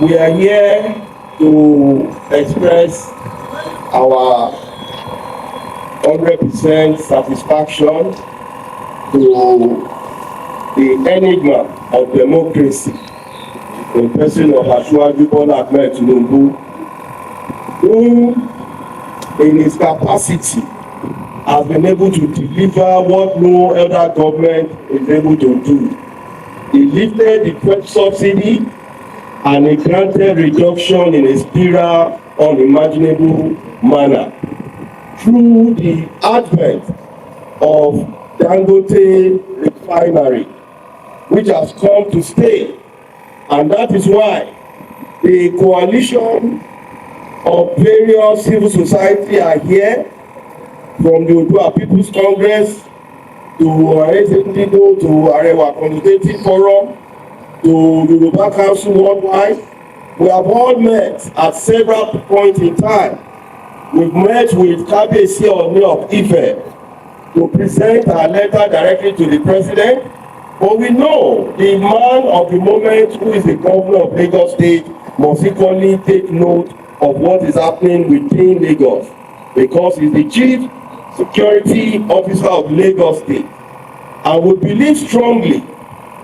We are here to express our 100% satisfaction to the enigma of democracy, the person of Asiwaju Bola Tinubu, who in his capacity has been able to deliver what no other government is able to do. He lifted the fuel subsidy and he granted reduction in a spiral unimaginable manner through the advent of Dangote refinery, which has come to stay. And that is why the coalition of various civil society are here, from the Odua People's Congress to Aresekundido to Arewa Consultative Forum to Yoruba Council worldwide. We have all met at several points in time. We've met with Kabiyesi Ooni of Ife to present our letter directly to the president, but we know the man of the moment, who is the governor of Lagos State, must equally take note of what is happening within Lagos, because he's the chief security officer of Lagos State. And we believe strongly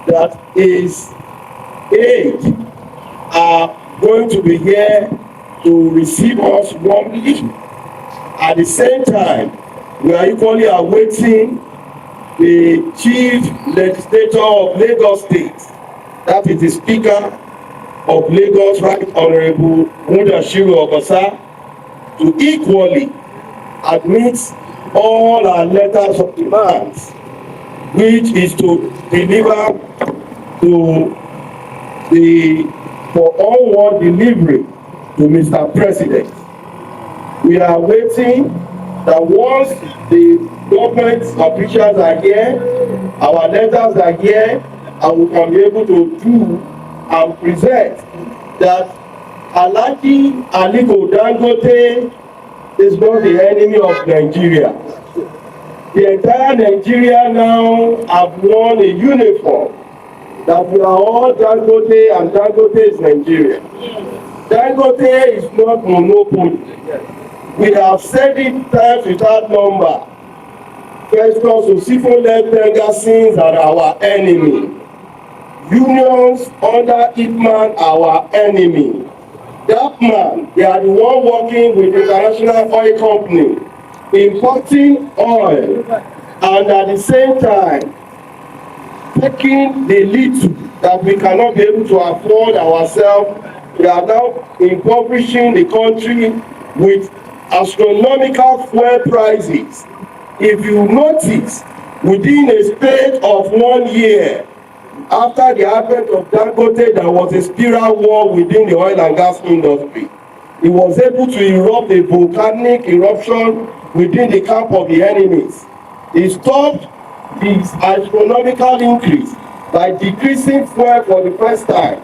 that his aides are going to be here to receive us warmly. At the same time, we are equally awaiting the chief legislator of Lagos State, that is the Speaker of Lagos, Right Honourable Mudashiru Obasa, to equally admit all our letters of demands, which is to deliver to for onward delivery to Mr. President. We are waiting that once the government officials are here, our letters are here, and we can be able to do and present that Alhaji Aliko Dangote is not the enemy of Nigeria. The entire Nigeria now have worn a uniform that we are all Dangote, and Dangote is Nigeria. Dangote is not monopoly. We have said it times without number. Festus Osifo-led Bengasins are our enemy. Unions under Ipman our enemy. That man, they are the one working with the international oil company, importing oil, and at the same time, taking the little that we cannot be able to afford ourselves. We are now impoverishing the country with astronomical fuel prices. If you notice, within a space of 1 year, after the advent of Dangote, there was a spiral war within the oil and gas industry. He was able to erupt a volcanic eruption within the camp of the enemies. He stopped this astronomical increase by decreasing fuel for the first time.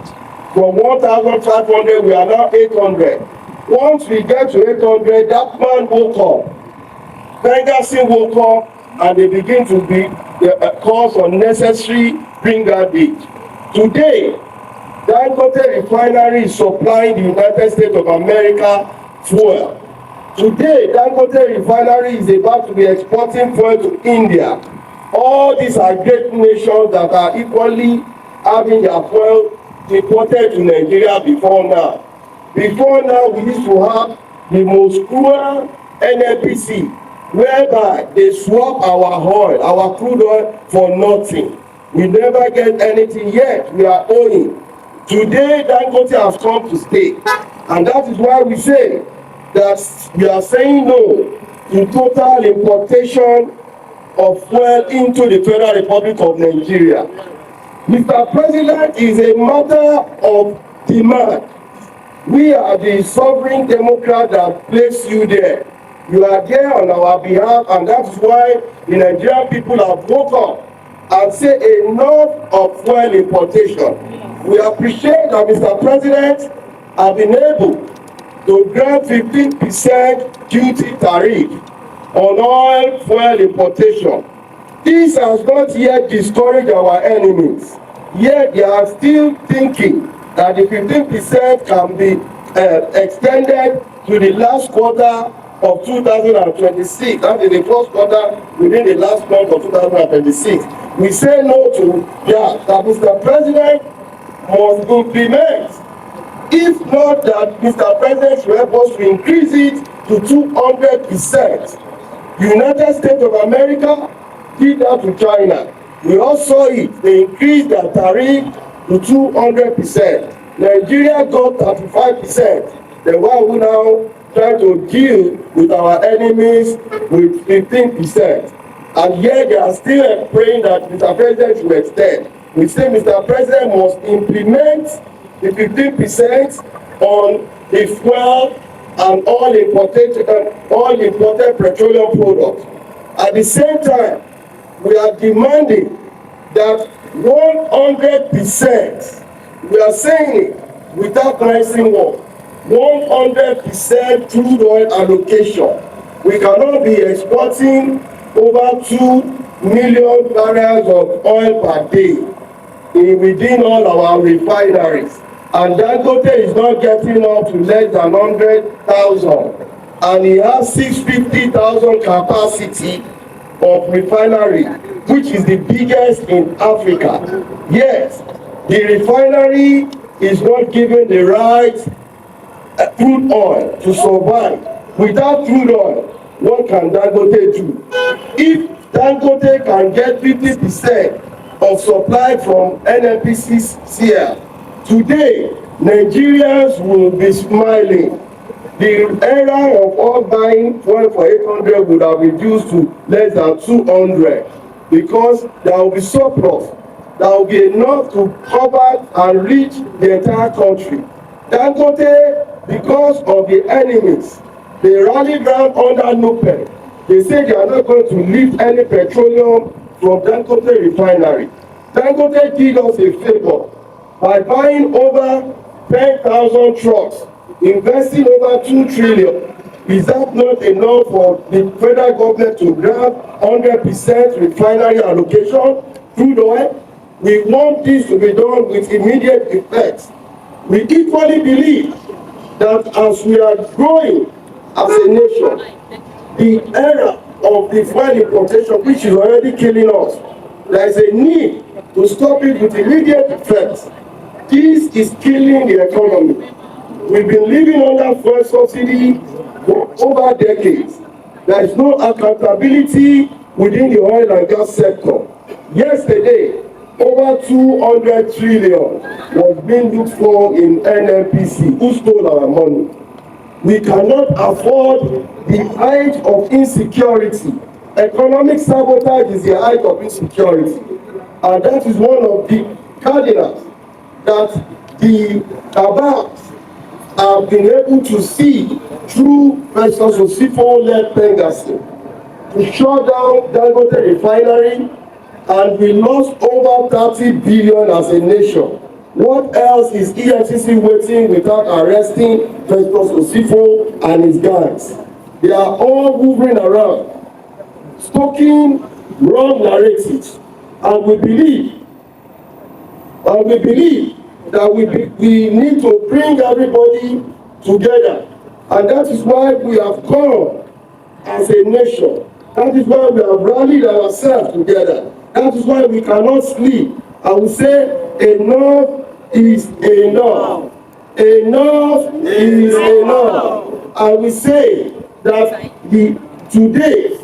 From 1,500, we are now 800. Once we get to 800, that man woke up. Bengasin woke up, and they begin to be cause unnecessary brigandage. Today, Dangote refinery is supplying the United States of America fuel. Today, Dangote refinery is about to be exporting fuel to India. All these are great nations that are equally having their fuel imported to Nigeria before now. Before now, we used to have the most cruel NNPC, whereby they swap our oil, our crude oil, for nothing. We never get anything yet. We are owing. Today, Dangote has come to stay. And that is why we say that we are saying no to total importation of fuel into the Federal Republic of Nigeria. Mr. President, is a matter of demand. We are the sovereign democrat that placed you there. You are there on our behalf, and that is why the Nigerian people have woke up and say enough of fuel importation. We appreciate that Mr. President has been able to grant 15% duty tariff on oil fuel importation. This has not yet discouraged our enemies, yet they are still thinking that the 15% can be extended to the last quarter of 2026. That is the first quarter within the last month of 2026. We say no to that Mr. President must implement. If not, that Mr. President should help us to increase it to 200%. United States of America did that to China. We all saw it. They increased their tariff to 200%. Nigeria got 35%. Then why are we now trying to deal with our enemies with 15%? And yet they are still praying that Mr. President should extend. We say Mr. President must implement the 15% on the fuel and all imported petroleum products. At the same time, we are demanding that 100%, we are saying it without pricing war, 100% crude oil allocation. We cannot be exporting over 2 million barrels of oil per day within all our refineries. And Dangote is not getting up to less than 100,000. And he has 650,000 capacity of refinery, which is the biggest in Africa. Yes, the refinery is not given the right crude oil to survive. Without crude oil, what can Dangote do? If Dangote can get 50% of supply from NNPCL, today Nigerians will be smiling. The era of all buying fuel for 800 would have reduced to less than 200, because there will be surplus. There will be enough to cover and reach the entire country. Dangote, because of the enemies, they rallied round under NUPEC. They say they are not going to lift any petroleum from Dangote refinery. Dangote did us a favor by buying over 10,000 trucks, investing over 2 trillion. Is that not enough for the federal government to grab 100% refinery allocation, crude oil? We want this to be done with immediate effect. We equally believe that as we are growing as a nation, the era of the fuel importation, which is already killing us, there is a need to stop it with immediate effect. This is killing the economy. We've been living under fuel subsidy for over decades. There is no accountability within the oil and gas sector. Yesterday, over 200 trillion was being looked for in NNPC. Who stole our money? We cannot afford the height of insecurity. Economic sabotage is the height of insecurity. And that is one of the cardinals that the Kabaks have been able to see through Professor Sosifo-led Pengassi to shut down Dangote refinery, and we lost over 30 billion as a nation. What else is EFCC waiting without arresting Professor Sosifo and his guys? They are all moving around, stoking wrong narratives, and we believe that we need to bring everybody together, and that is why we have come as a nation. That is why we have rallied ourselves together. That is why we cannot sleep. I will say enough is enough. Enough is enough. I will say that today,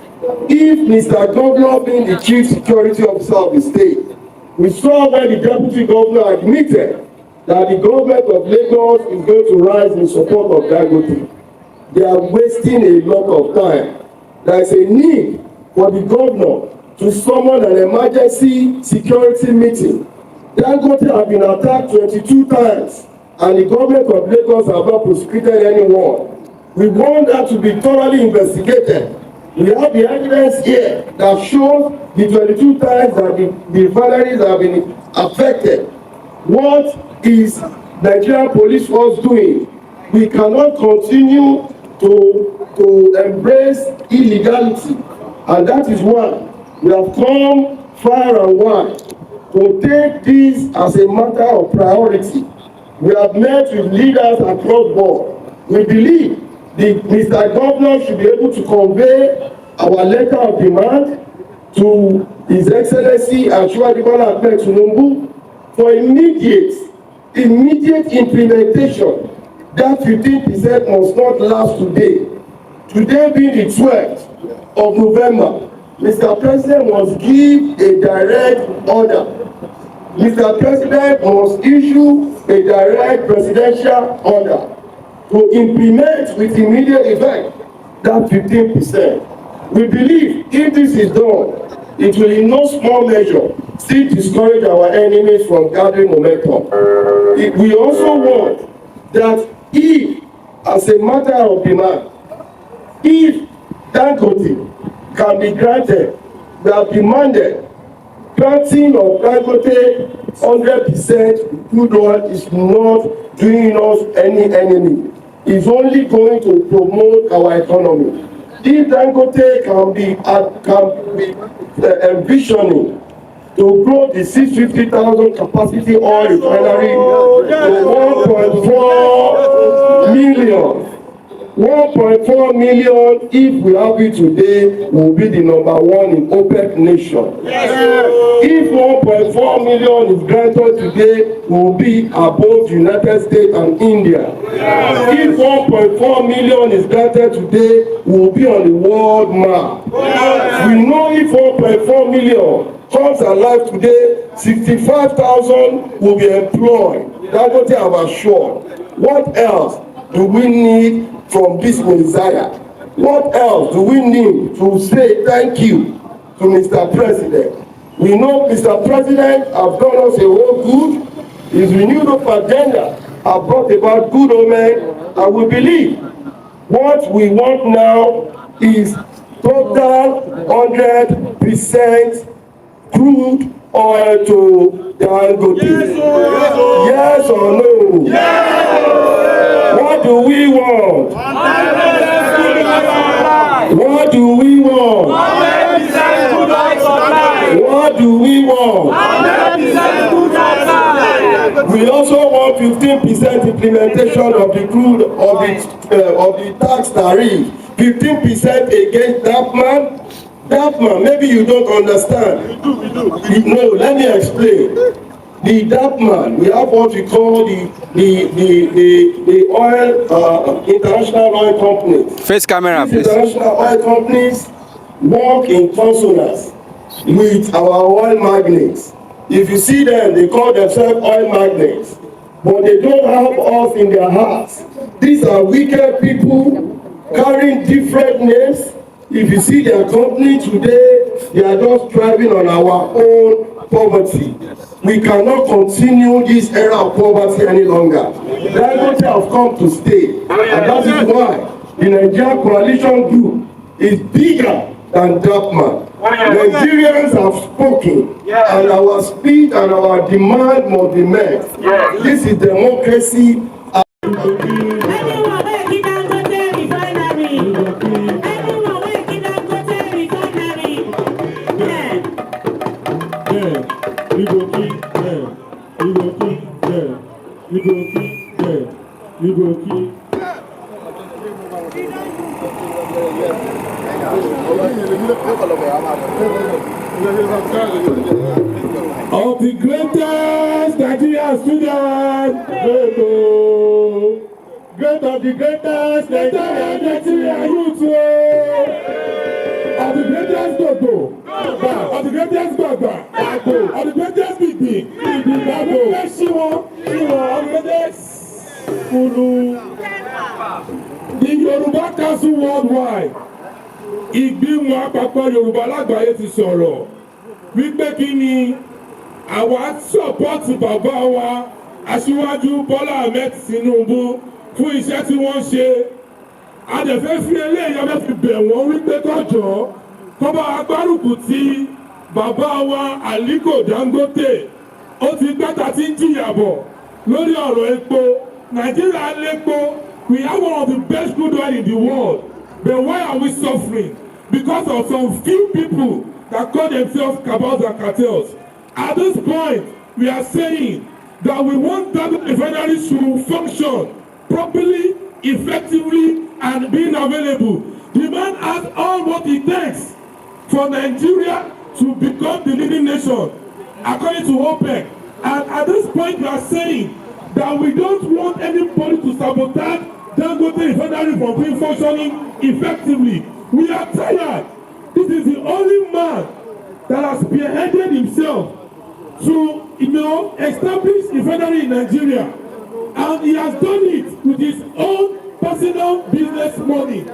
if Mr. Governor being the Chief Security Officer of the state, we saw when the Deputy Governor admitted that the government of Lagos is going to rise in support of Dangote. They are wasting a lot of time. There is a need for the governor to summon an emergency security meeting. Dangote have been attacked 22 times, and the government of Lagos have not prosecuted anyone. We want that to be thoroughly investigated. We have the evidence here that shows the 22 times that the refineries have been affected. What is Nigerian police force doing? We cannot continue to embrace illegality, and that is why we have come far and wide to take this as a matter of priority. We have met with leaders across board. We believe Mr. Governor should be able to convey our letter of demand to His Excellency Asiwaju Bola Tinubu for immediate implementation. That 15% must not last today. Today being the 12th of November, Mr. President must give a direct order. Mr. President must issue a direct presidential order to implement with immediate effect that 15%. We believe if this is done, it will in no small measure still discourage our enemies from gathering momentum. We also want that if, as a matter of demand, if Dangote can be granted, we have demanded granting of Dangote 100% crude oil is not doing us any enemy. It's only going to promote our economy. If Dangote can be envisioning to grow the 650,000 capacity oil refinery to 1.4 million. 1.4 million, if we have it today, will be the #1 in OPEC nation. If 1.4 million is granted today, we will be above the United States and India. If 1.4 million is granted today, we will be on the world map. We know if 1.4 million comes alive today, 65,000 will be employed. That's what I have assured. What else do we need from this Messiah? What else do we need to say thank you to Mr. President? We know Mr. President has done us a whole good. His renewed agenda has brought about good omen, and we believe what we want now is total 100% crude oil to Dangote. Yes or no? Yes. What do we want? What do we want? What do we want? We also want 15% implementation of the crude of the tax tariff. 15% against DAPMAN, maybe you don't understand. No, let me explain. The DAPMAN, we have what we call the oil, international oil companies. Face camera, These please. international oil companies work in consonance with our oil magnates. If you see them, they call themselves oil magnates, but they don't have us in their hearts. These are wicked people carrying different names. If you see their company today, they are just thriving on our own poverty. We cannot continue this era of poverty any longer. Dangote have come to stay, and that is why the Nigerian coalition group is bigger than DAPMAN. Nigerians have spoken, and our speed and our demand must be met. This is democracy. Of the greatest Nigerian students, great of the greatest Nigerian youth, of the greatest Gogo, of the greatest Gbagba, of the greatest Big, of the greatest Shiwo, of the greatest Kulu, the Yoruba Council worldwide. Ìgbìmọ̀ àpapọ̀ Yorùbá lágbàáyé ti sọ̀rọ̀ wípé kí ni àwa sọ́pọ́ọ̀tì bàbá wa Aṣíwájú Bọ́lá Ahmed Tinubu fún iṣẹ́ tí wọ́n ṣe. A dẹ̀ fẹ́ fi eléyìí ọbẹ̀ fi bẹ̀ wọ́n wípé kọjọ́ kó bá agbárùkù tí bàbá wa Aliko Dangote ó ti gbẹ́ta tí ń jìyàbọ̀ lórí ọ̀rọ̀ epo. Nàìjíríà lépo. We have one of the best crude oil in the world. But why are we suffering? Because of some few people that call themselves cabals and cartels. At this point, we are saying that we want Dangote refineries to function properly, effectively, and being available. The man has all what it takes for Nigeria to become the leading nation, according to OPEC. And at this point, we are saying that we don't want anybody to sabotage Dangote refinery from being functioning effectively. We are tired. This is the only man that has spearheaded himself to, establish refinery in Nigeria, and he has done it with his own personal business money.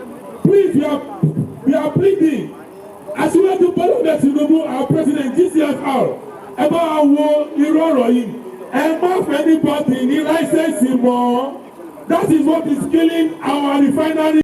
Please, we are pleading. Aṣíwájú Bola Tinubu, our president GCFR, ẹ bá wa wo irú ọ̀rọ̀ yìí, ẹ má fẹ́ anybody ní láísẹ̀nsì mọ́. That is what is killing our refinery.